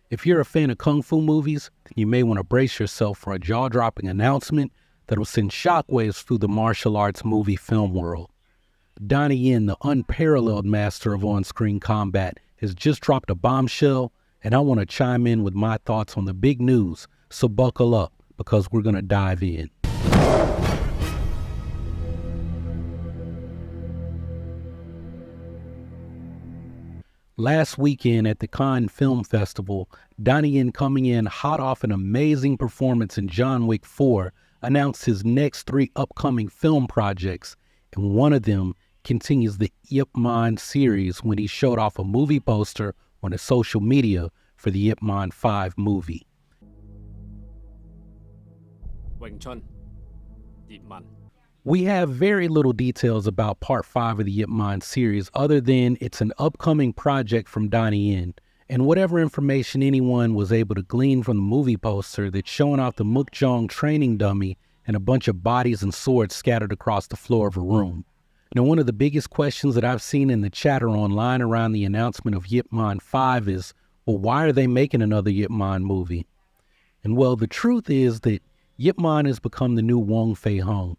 If you're a fan of Kung Fu movies, then you may want to brace yourself for a jaw-dropping announcement that will send shockwaves through the martial arts movie film world. Donnie Yen, the unparalleled master of on-screen combat, has just dropped a bombshell, and I want to chime in with my thoughts on the big news, so buckle up, because we're going to dive in. Last weekend at the Cannes Film Festival, Donnie Yen, coming in hot off an amazing performance in John Wick 4, announced his next 3 upcoming film projects, and one of them continues the Ip Man series when he showed off a movie poster on his social media for the Ip Man 5 movie. Wing Chun, Ip Man. We have very little details about Part 5 of the Ip Man series other than it's an upcoming project from Donnie Yen, and whatever information anyone was able to glean from the movie poster that's showing off the Mook Jong training dummy and a bunch of bodies and swords scattered across the floor of a room. Now, one of the biggest questions that I've seen in the chatter online around the announcement of Ip Man 5 is, well, why are they making another Ip Man movie? And well, the truth is that Ip Man has become the new Wong Fei-hung.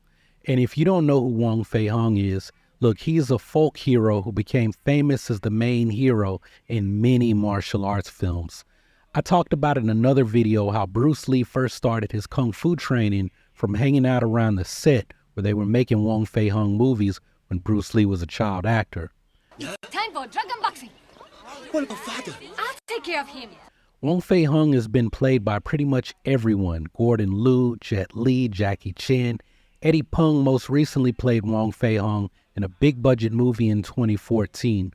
And if you don't know who Wong Fei-hung is, look, he's a folk hero who became famous as the main hero in many martial arts films. I talked about in another video how Bruce Lee first started his kung fu training from hanging out around the set where they were making Wong Fei-hung movies when Bruce Lee was a child actor. Time for dragon boxing. What about father? I'll take care of him. Wong Fei-hung has been played by pretty much everyone: Gordon Liu, Jet Li, Jackie Chan. Eddie Peng most recently played Wong Fei-hung in a big-budget movie in 2014.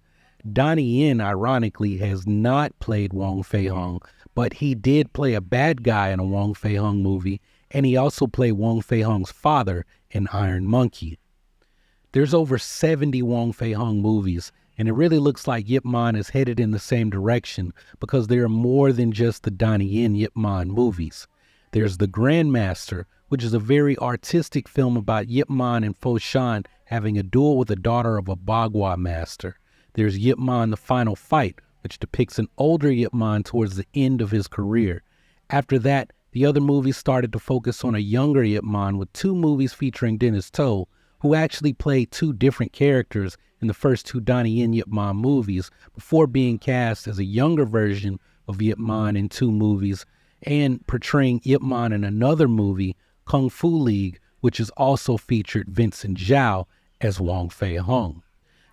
Donnie Yen, ironically, has not played Wong Fei-hung, but he did play a bad guy in a Wong Fei-hung movie, and he also played Wong Fei-hung's father in Iron Monkey. There's over 70 Wong Fei-hung movies, and it really looks like Ip Man is headed in the same direction because there are more than just the Donnie Yen Ip Man movies. There's The Grandmaster, which is a very artistic film about Ip Man and Fo Shan having a duel with the daughter of a Bagua master. There's Ip Man The Final Fight, which depicts an older Ip Man towards the end of his career. After that, the other movies started to focus on a younger Ip Man with 2 movies featuring Dennis To, who actually played 2 different characters in the first 2 Donnie Yen Ip Man movies before being cast as a younger version of Ip Man in 2 movies and portraying Ip Man in another movie, Kung Fu League, which has also featured Vincent Zhao as Wong Fei-hung.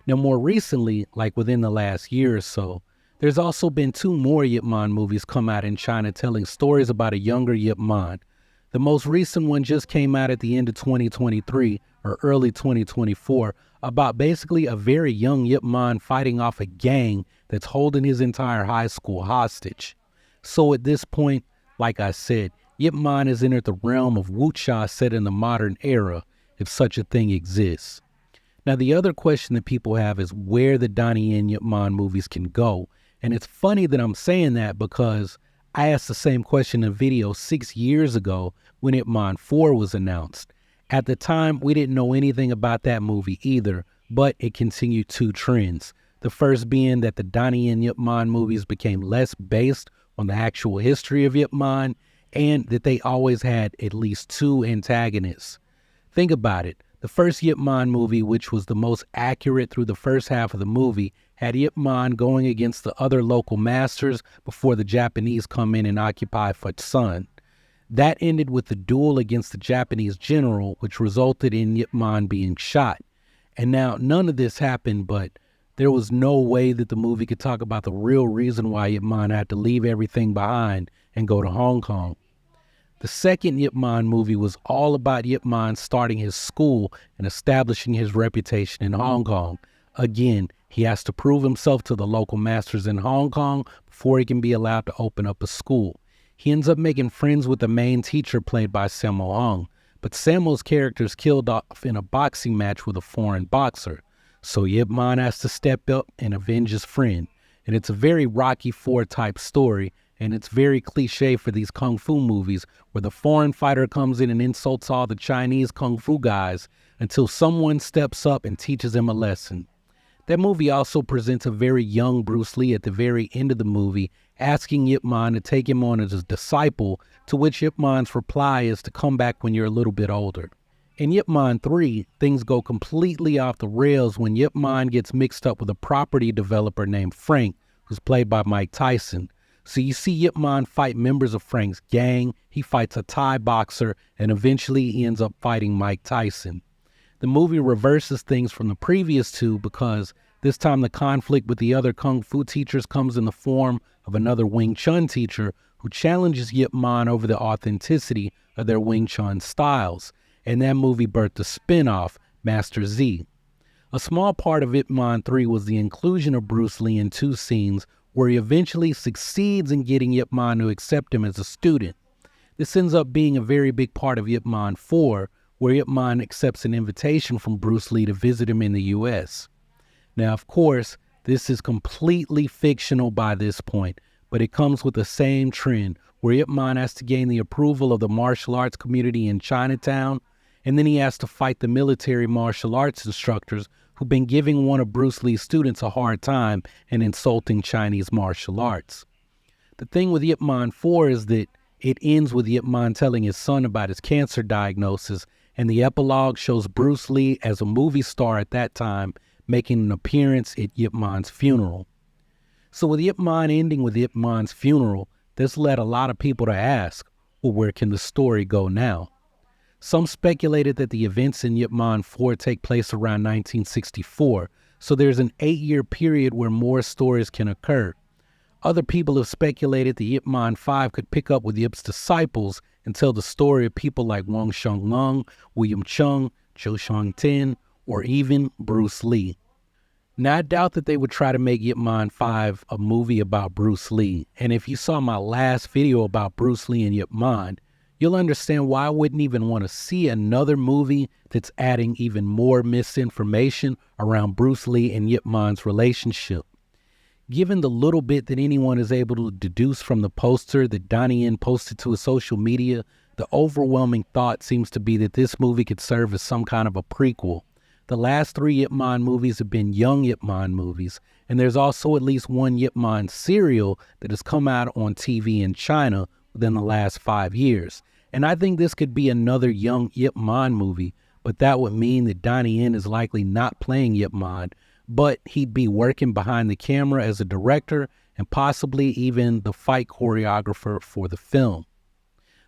Now, more recently, like within the last year or so, there's also been 2 more Ip Man movies come out in China telling stories about a younger Ip Man. The most recent one just came out at the end of 2023 or early 2024 about basically a very young Ip Man fighting off a gang that's holding his entire high school hostage. So at this point, like I said, Ip Man has entered the realm of wuxia set in the modern era, if such a thing exists. Now, the other question that people have is where the Donnie Yen Ip Man movies can go. And it's funny that I'm saying that because I asked the same question in a video 6 years ago when Ip Man 4 was announced. At the time, we didn't know anything about that movie either, but it continued 2 trends. The first being that the Donnie Yen Ip Man movies became less based on the actual history of Ip Man, and that they always had at least 2 antagonists. Think about it. The first Ip Man movie, which was the most accurate through the first half of the movie, had Ip Man going against the other local masters before the Japanese come in and occupy Futsun. That ended with the duel against the Japanese general, which resulted in Ip Man being shot. And now none of this happened, but there was no way that the movie could talk about the real reason why Ip Man had to leave everything behind and go to Hong Kong. The second Ip Man movie was all about Ip Man starting his school and establishing his reputation in Hong Kong. Again, he has to prove himself to the local masters in Hong Kong before he can be allowed to open up a school. He ends up making friends with the main teacher played by Sammo Hung, but Sammo's character is killed off in a boxing match with a foreign boxer. So Ip Man has to step up and avenge his friend. And it's a very Rocky IV type story, and it's very cliche for these kung fu movies where the foreign fighter comes in and insults all the Chinese kung fu guys until someone steps up and teaches him a lesson. That movie also presents a very young Bruce Lee at the very end of the movie, asking Yip Man to take him on as a disciple, to which Yip Man's reply is to come back when you're a little bit older. In Yip Man 3, things go completely off the rails when Yip Man gets mixed up with a property developer named Frank, who's played by Mike Tyson. So you see Yip Man fight members of Frank's gang, he fights a Thai boxer, and eventually he ends up fighting Mike Tyson. The movie reverses things from the previous two because this time the conflict with the other kung fu teachers comes in the form of another Wing Chun teacher who challenges Yip Man over the authenticity of their Wing Chun styles. And that movie birthed a spin-off, Master Z. A small part of Yip Man 3 was the inclusion of Bruce Lee in 2 scenes where he eventually succeeds in getting Yip Man to accept him as a student. This ends up being a very big part of Yip Man 4, where Yip Man accepts an invitation from Bruce Lee to visit him in the U.S. Now, of course, this is completely fictional by this point, but it comes with the same trend where Yip Man has to gain the approval of the martial arts community in Chinatown, and then he has to fight the military martial arts instructors who've been giving one of Bruce Lee's students a hard time and insulting Chinese martial arts. The thing with Yip Man 4 is that it ends with Yip Man telling his son about his cancer diagnosis, and the epilogue shows Bruce Lee as a movie star at that time making an appearance at Yip Man's funeral. So with Yip Man ending with Yip Man's funeral, this led a lot of people to ask, well, where can the story go now? Some speculated that the events in Yip Man 4 take place around 1964, so there's an 8-year period where more stories can occur. Other people have speculated that Yip Man 5 could pick up with Yip's disciples and tell the story of people like Wang Xianglong, William Chung, Zhou Xiangtin, or even Bruce Lee. Now, I doubt that they would try to make Yip Man 5 a movie about Bruce Lee, and if you saw my last video about Bruce Lee and Yip Man, you'll understand why I wouldn't even want to see another movie that's adding even more misinformation around Bruce Lee and Yip Man's relationship. Given the little bit that anyone is able to deduce from the poster that Donnie Yen posted to his social media, the overwhelming thought seems to be that this movie could serve as some kind of a prequel. The last 3 Yip Man movies have been young Yip Man movies, and there's also at least one Yip Man serial that has come out on TV in China within the last 5 years. And I think this could be another young Yip Man movie, but that would mean that Donnie Yen is likely not playing Yip Man, but he'd be working behind the camera as a director and possibly even the fight choreographer for the film.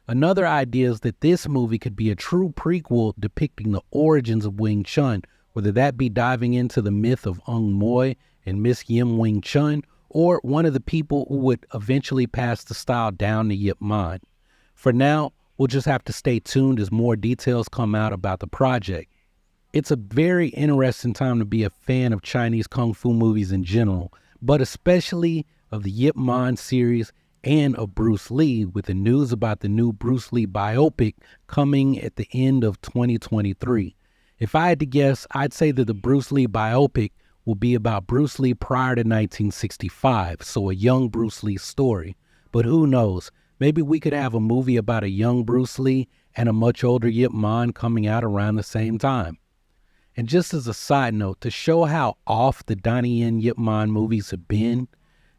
Another idea is that this movie could be a true prequel depicting the origins of Wing Chun, whether that be diving into the myth of Ung Moy and Miss Yim Wing Chun, or one of the people who would eventually pass the style down to Yip Man. For now, we'll just have to stay tuned as more details come out about the project. It's a very interesting time to be a fan of Chinese Kung Fu movies in general, but especially of the Yip Man series and of Bruce Lee, with the news about the new Bruce Lee biopic coming at the end of 2023. If I had to guess, I'd say that the Bruce Lee biopic will be about Bruce Lee prior to 1965, so a young Bruce Lee story. But who knows, maybe we could have a movie about a young Bruce Lee and a much older Yip Man coming out around the same time. And just as a side note, to show how off the Donnie Yen Yip Man movies have been,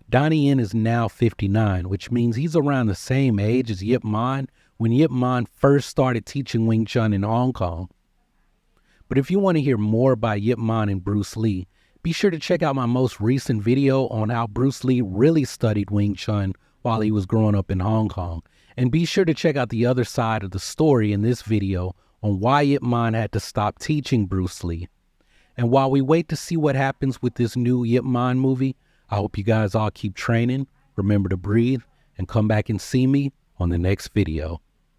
Donnie Yen is now 59, which means he's around the same age as Yip Man when Yip Man first started teaching Wing Chun in Hong Kong. But if you want to hear more about Yip Man and Bruce Lee, be sure to check out my most recent video on how Bruce Lee really studied Wing Chun while he was growing up in Hong Kong. And be sure to check out the other side of the story in this video on why Yip Man had to stop teaching Bruce Lee. And while we wait to see what happens with this new Yip Man movie, I hope you guys all keep training, remember to breathe, and come back and see me on the next video.